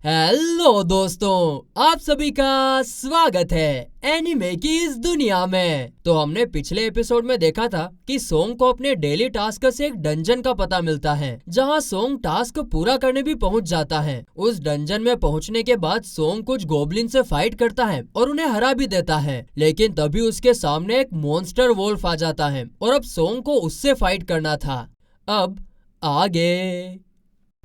Hello दोस्तों, आप सभी का स्वागत है एनिमे की इस दुनिया में। तो हमने पिछले एपिसोड में देखा था कि सोंग को अपने डेली टास्क से एक डंजन का पता मिलता है, जहां सोंग टास्क पूरा करने भी पहुंच जाता है। उस डंजन में पहुंचने के बाद सोंग कुछ गोब्लिन से फाइट करता है और उन्हें हरा भी देता है, लेकिन तभी उसके सामने एक मॉन्स्टर वोल्फ आ जाता है और अब सोंग को उससे फाइट करना था। अब आगे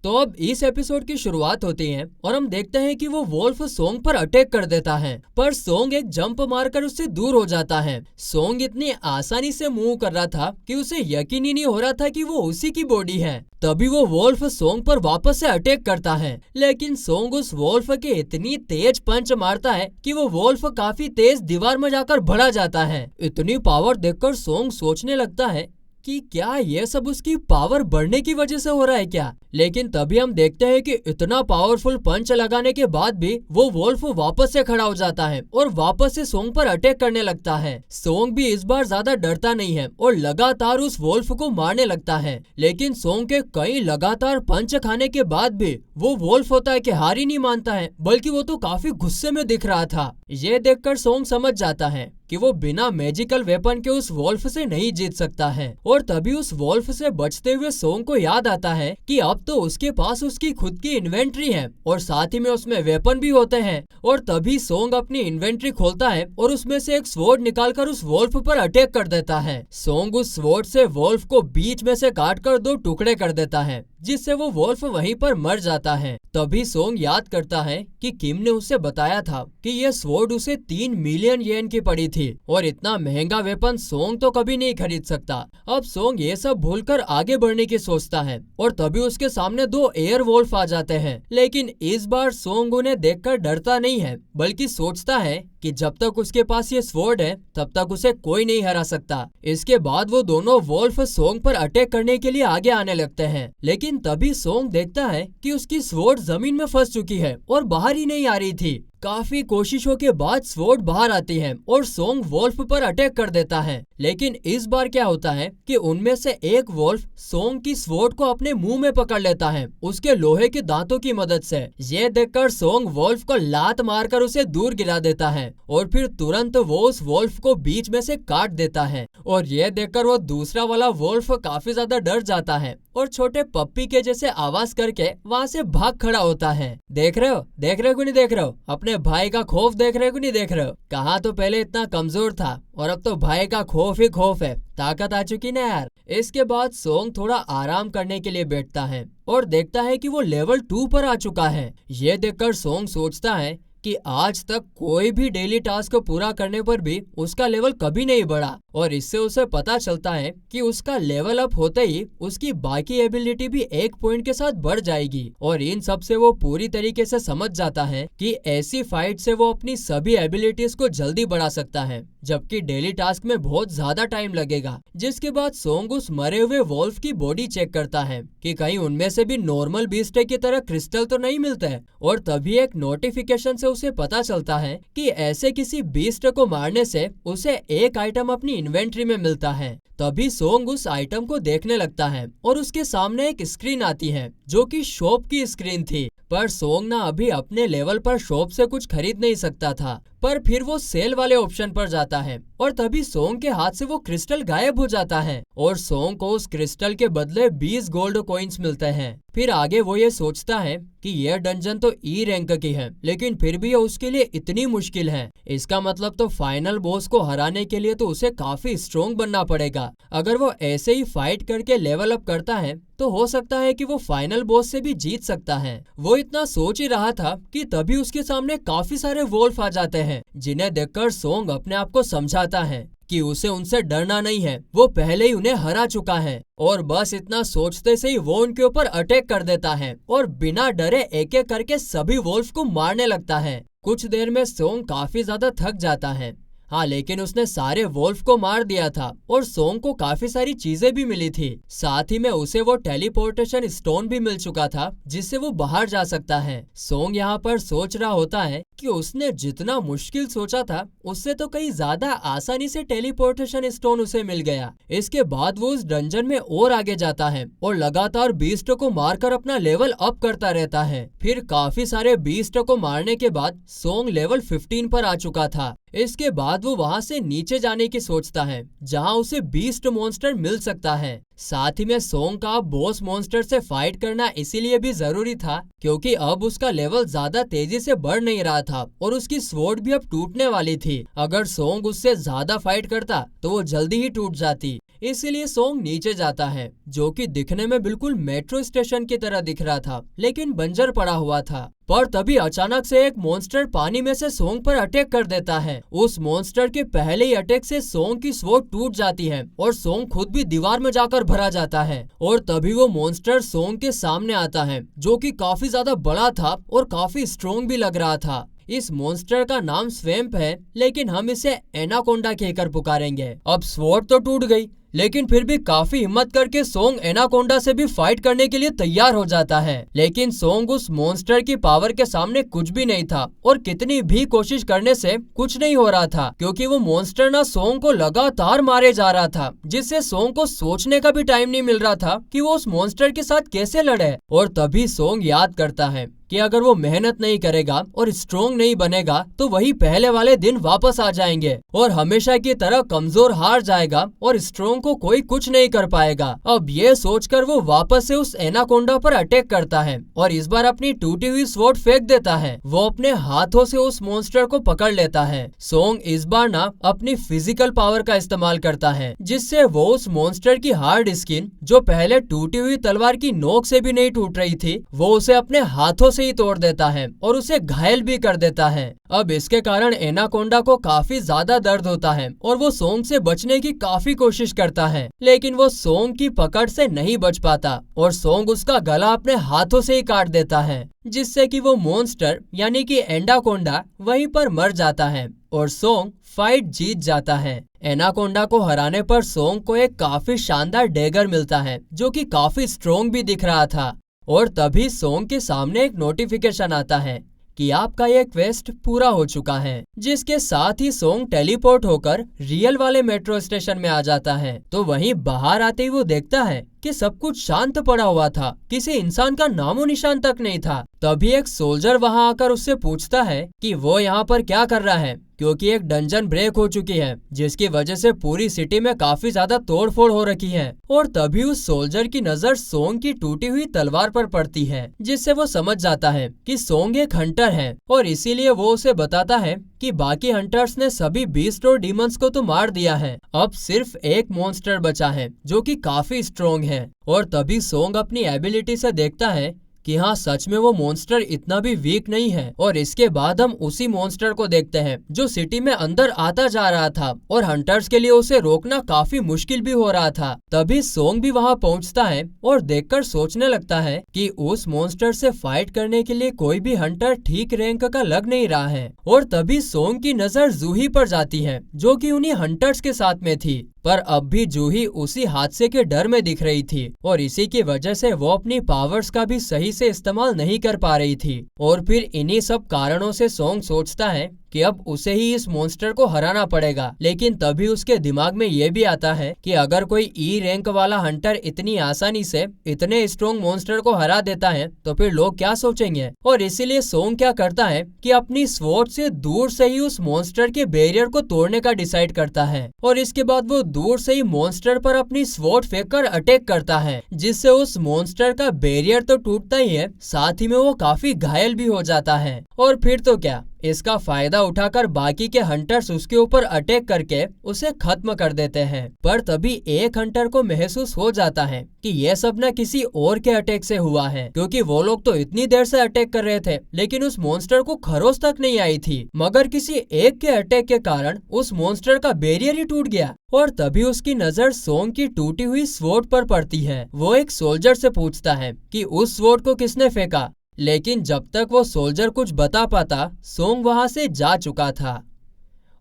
तो अब इस एपिसोड की शुरुआत होती है और हम देखते हैं कि वो वोल्फ सोंग पर अटैक कर देता है, पर सोंग एक जंप मारकर उससे दूर हो जाता है। सोंग इतनी आसानी से मूव कर रहा था कि उसे यकीन ही नहीं हो रहा था कि वो उसी की बॉडी है। तभी वो वोल्फ सोंग पर वापस से अटैक करता है, लेकिन सोंग उस वोल्फ के इतनी तेज पंच मारता है कि वो वोल्फ काफी तेज दीवार में जाकर भरा जाता है। इतनी पावर देखकर सोंग सोचने लगता है कि क्या ये सब उसकी पावर बढ़ने की वजह से हो रहा है क्या। लेकिन तभी हम देखते हैं कि इतना पावरफुल पंच लगाने के बाद भी वो वोल्फ वापस से खड़ा हो जाता है और वापस से सोंग पर अटैक करने लगता है। सोंग भी इस बार ज्यादा डरता नहीं है और लगातार उस वोल्फ को मारने लगता है, लेकिन सोंग के कई लगातार पंच खाने के बाद भी वो वोल्फ होता है कि हार ही नहीं मानता है, बल्कि वो तो काफी गुस्से में दिख रहा था। ये देखकर सोंग समझ जाता है कि वो बिना मैजिकल वेपन के उस वोल्फ से नहीं जीत सकता है। और तभी उस वोल्फ से बचते हुए सोंग को याद आता है कि अब तो उसके पास उसकी खुद की इन्वेंट्री है और साथ ही में उसमें वेपन भी होते हैं। और तभी सोंग अपनी इन्वेंट्री खोलता है और उसमें से एक स्वॉर्ड निकालकर उस वोल्फ पर अटैक कर देता है। सोंग उस स्वॉर्ड से वोल्फ को बीच में से काटकर दो टुकड़े कर देता है, जिससे वो वोल्फ वहीं पर मर जाता है। तभी सोंग याद करता है कि किम ने उसे बताया था कि यह स्वॉर्ड उसे 3 मिलियन येन की पड़ी थी और इतना महंगा वेपन सोंग तो कभी नहीं खरीद सकता। अब सोंग ये सब भूलकर आगे बढ़ने की सोचता है और तभी उसके सामने 2 एयर वोल्फ आ जाते हैं, लेकिन इस बार सोंग उन्हें देखकर डरता नहीं है, बल्कि सोचता है कि जब तक उसके पास ये स्वॉर्ड है तब तक उसे कोई नहीं हरा सकता। इसके बाद वो दोनों वोल्फ सोंग पर अटैक करने के लिए आगे आने लगते हैं, लेकिन तभी सोंग देखता है कि उसकी स्वॉर्ड जमीन में फंस चुकी है और बाहर ही नहीं आ रही थी। काफी कोशिशों के बाद स्वॉर्ड बाहर आती है और सोंग वोल्फ पर अटैक कर देता है, लेकिन इस बार क्या होता है कि उनमें से एक वोल्फ सोंग की स्वॉर्ड को अपने मुंह में पकड़ लेता है उसके लोहे के दांतों की मदद से। ये देखकर सोंग वोल्फ को लात मारकर उसे दूर गिरा देता है और फिर तुरंत वो उस वोल्फ को बीच में से काट देता है। और ये देखकर वो दूसरा वाला वोल्फ काफी ज्यादा डर जाता है और छोटे पप्पी के जैसे आवाज करके वहाँ से भाग खड़ा होता है। देख रहे हो को नहीं देख रहे हो, अपने भाई का खौफ देख रहे को नहीं देख रहे हो। कहा तो पहले इतना कमजोर था और अब तो भाई का खौफ ही खौफ है। ताकत आ चुकी ना यार। इसके बाद सोंग थोड़ा आराम करने के लिए बैठता है और देखता है कि वो लेवल 2 पर आ चुका है। ये देखकर सोंग सोचता है कि आज तक कोई भी डेली टास्क को पूरा करने पर भी उसका लेवल कभी नहीं बढ़ा, और इससे उसे पता चलता है कि उसका लेवल अप होते ही उसकी बाकी एबिलिटी भी 1 पॉइंट के साथ बढ़ जाएगी। और इन सब से वो पूरी तरीके से समझ जाता है कि ऐसी फाइट से वो अपनी सभी एबिलिटीज को जल्दी बढ़ा सकता है, जबकि डेली टास्क में बहुत ज्यादा टाइम लगेगा। जिसके बाद सोंग उस मरे हुए वोल्फ की बॉडी चेक करता है कि कहीं उनमें से भी नॉर्मल बीस्ट की तरह क्रिस्टल तो नहीं मिलते हैं, और तभी एक नोटिफिकेशन से उसे पता चलता है कि ऐसे किसी बीस्ट को मारने से उसे एक आइटम अपनी इन्वेंट्री में मिलता है। तभी सोंग उस आइटम को देखने लगता है और उसके सामने एक स्क्रीन आती है जो कि शॉप की स्क्रीन थी, पर सोंग ना अभी अपने लेवल पर शॉप से कुछ खरीद नहीं सकता था। पर फिर वो सेल वाले ऑप्शन पर जाता है और तभी सोंग के हाथ से वो क्रिस्टल गायब हो जाता है और सोंग को उस क्रिस्टल के बदले 20 गोल्ड कॉइन्स मिलते हैं। फिर आगे वो ये सोचता है कि यह डंजन तो ई रैंक की है, लेकिन फिर भी ये उसके लिए इतनी मुश्किल है। इसका मतलब तो फाइनल बॉस को हराने के लिए तो उसे काफी स्ट्रोंग बनना पड़ेगा। अगर वो ऐसे ही फाइट करके लेवल अप करता है तो हो सकता है कि वो फाइनल बॉस से भी जीत सकता है। वो इतना सोच ही रहा था कि तभी उसके सामने काफी सारे वोल्फ आ जाते हैं, जिन्हें देखकर सोंग अपने आप को समझाता है कि उसे उनसे डरना नहीं है, वो पहले ही उन्हें हरा चुका है। और बस इतना सोचते से ही वो उनके ऊपर अटैक कर देता है और बिना डरे एक एक करके सभी वोल्फ को मारने लगता है। कुछ देर में सोंग काफी ज्यादा थक जाता है। हाँ, लेकिन उसने सारे वोल्फ को मार दिया था और सोंग को काफी सारी चीजें भी मिली थी। साथ ही में उसे वो टेलीपोर्टेशन स्टोन भी मिल चुका था जिससे वो बाहर जा सकता है। सोंग यहाँ पर सोच रहा होता है कि उसने जितना मुश्किल सोचा था उससे तो कहीं ज्यादा आसानी से टेलीपोर्टेशन स्टोन उसे मिल गया। इसके बाद वो उस डंजन में और आगे जाता है और लगातार बीस्ट को मारकर अपना लेवल अप करता रहता है। फिर काफी सारे बीस्ट को मारने के बाद सोंग लेवल 15 पर आ चुका था। इसके बाद वो वहां से नीचे जाने की सोचता है जहां उसे बीस्ट मॉन्स्टर मिल सकता है। साथ ही में सोंग का बॉस मॉन्स्टर से फाइट करना इसीलिए भी जरूरी था क्योंकि अब उसका लेवल ज्यादा तेजी से बढ़ नहीं रहा था और उसकी स्वॉर्ड भी अब टूटने वाली थी। अगर सोंग उससे ज्यादा फाइट करता तो वो जल्दी ही टूट जाती। इसीलिए सोंग नीचे जाता है जो कि दिखने में बिल्कुल मेट्रो स्टेशन की तरह दिख रहा था लेकिन बंजर पड़ा हुआ था। पर तभी अचानक से एक मॉन्स्टर पानी में से सोंग पर अटैक कर देता है। उस मॉन्स्टर के पहले ही अटैक से सोंग की स्वॉर्ड टूट जाती है और सोंग खुद भी दीवार में जाकर भरा जाता है। और तभी वो मॉन्स्टर सोंग के सामने आता है जो कि काफी ज्यादा बड़ा था और काफी स्ट्रॉन्ग भी लग रहा था। इस मॉन्स्टर का नाम स्वैम्प है लेकिन हम इसे एनाकोंडा कहकर पुकारेंगे। अब स्वॉर्ड तो टूट गई लेकिन फिर भी काफी हिम्मत करके सोंग एनाकोंडा से भी फाइट करने के लिए तैयार हो जाता है। लेकिन सोंग उस मॉन्स्टर की पावर के सामने कुछ भी नहीं था और कितनी भी कोशिश करने से कुछ नहीं हो रहा था क्योंकि वो मॉन्स्टर ना सोंग को लगातार मारे जा रहा था जिससे सोंग को सोचने का भी टाइम नहीं मिल रहा था कि वो उस मॉन्स्टर के साथ कैसे लड़े। और तभी सोंग याद करता है कि अगर वो मेहनत नहीं करेगा और स्ट्रोंग नहीं बनेगा तो वही पहले वाले दिन वापस आ जाएंगे और हमेशा की तरह कमजोर हार जाएगा और स्ट्रोंग को कोई कुछ नहीं कर पाएगा। अब ये सोचकर वो वापस से उस एनाकोंडा पर अटैक करता है और इस बार अपनी टूटी हुई स्वॉर्ड फेंक देता है। वो अपने हाथों से उस मॉन्स्टर को पकड़ लेता है। सोंग इस बार ना अपनी फिजिकल पावर का इस्तेमाल करता है जिससे वो उस मॉन्स्टर की हार्ड स्किन जो पहले टूटी हुई तलवार की नोक से भी नहीं टूट रही थी वो उसे अपने हाथों से ही तोड़ देता है और उसे घायल भी कर देता है। अब इसके कारण एनाकोंडा को काफी ज्यादा दर्द होता है और वो सोंग से बचने की काफी कोशिश करता है लेकिन वो सोंग की पकड़ से नहीं बच पाता और सोंग उसका गला अपने हाथों से ही काट देता है जिससे कि वो मॉन्स्टर यानी कि एनाकोंडा वहीं पर मर जाता है और सोंग फाइट जीत जाता है। एनाकोंडा को हराने पर सोंग को एक काफी शानदार डैगर मिलता है जो कि काफी स्ट्रॉन्ग भी दिख रहा था। और तभी सोंग के सामने एक नोटिफिकेशन आता है कि आपका ये क्वेस्ट पूरा हो चुका है जिसके साथ ही सोंग टेलीपोर्ट होकर रियल वाले मेट्रो स्टेशन में आ जाता है। तो वहीं बाहर आते ही वो देखता है कि सब कुछ शांत पड़ा हुआ था, किसी इंसान का नामो निशान तक नहीं था। तभी एक सोल्जर वहां आकर उससे पूछता है कि वो यहाँ पर क्या कर रहा है क्योंकि एक डंजन ब्रेक हो चुकी है जिसकी वजह से पूरी सिटी में काफी ज्यादा तोड़फोड़ हो रखी है। और तभी उस सोल्जर की नजर सोंग की टूटी हुई तलवार पर पड़ती है जिससे वो समझ जाता है कि सोंग एक हंटर है और इसीलिए वो उसे बताता है कि बाकी हंटर्स ने सभी बीस्ट और डीमंस को तो मार दिया है, अब सिर्फ एक मॉन्स्टर बचा है जो कि काफी स्ट्रॉन्ग है। और तभी सोंग अपनी एबिलिटी से देखता है कि हाँ सच में वो मॉन्स्टर इतना भी वीक नहीं है। और इसके बाद हम उसी मॉन्स्टर को देखते हैं जो सिटी में अंदर आता जा रहा था और हंटर्स के लिए उसे रोकना काफी मुश्किल भी हो रहा था। तभी सोंग भी वहाँ पहुँचता है और देखकर सोचने लगता है कि उस मॉन्स्टर से फाइट करने के लिए कोई भी हंटर ठीक रैंक का लग नहीं रहा है। और तभी सोंग की नजर जूही पर जाती है जो कि उन्हीं हंटर्स के साथ में थी, पर अब भी जूही उसी हादसे के डर में दिख रही थी और इसी की वजह से वो अपनी पावर्स का भी सही से इस्तेमाल नहीं कर पा रही थी। और फिर इन्हीं सब कारणों से सोंग सोचता है कि अब उसे ही इस मॉन्स्टर को हराना पड़ेगा। लेकिन तभी उसके दिमाग में ये भी आता है कि अगर कोई ई रैंक वाला हंटर इतनी आसानी से इतने स्ट्रॉन्ग मॉन्स्टर को हरा देता है तो फिर लोग क्या सोचेंगे। और इसीलिए सोंग क्या करता है कि अपनी स्वॉर्ड से दूर से ही उस मॉन्स्टर के बैरियर को तोड़ने का डिसाइड करता है और इसके बाद वो दूर से ही मॉन्स्टर पर अपनी स्वॉर्ड फेंककर अटैक करता है जिससे उस मॉन्स्टर का बैरियर तो टूटता ही है, साथ ही में वो काफी घायल भी हो जाता है। और फिर तो क्या, इसका फायदा उठाकर बाकी के हंटर्स उसके ऊपर अटैक करके उसे खत्म कर देते हैं। पर तभी एक हंटर को महसूस हो जाता है कि यह सब न किसी और के अटैक से हुआ है क्योंकि वो लोग तो इतनी देर से अटैक कर रहे थे लेकिन उस मॉन्स्टर को खरोच तक नहीं आई थी, मगर किसी एक के अटैक के कारण उस मॉन्स्टर का बैरियर ही टूट गया। और तभी उसकी नजर सोंग की टूटी हुई स्वॉर्ड पर पड़ती है। वो एक सोल्जर से पूछता है कि उस स्वॉर्ड को किसने फेंका, लेकिन जब तक वो सोल्जर कुछ बता पाता सोंग वहां से जा चुका था।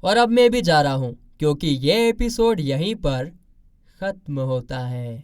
और अब मैं भी जा रहा हूँ क्योंकि ये एपिसोड यहीं पर खत्म होता है।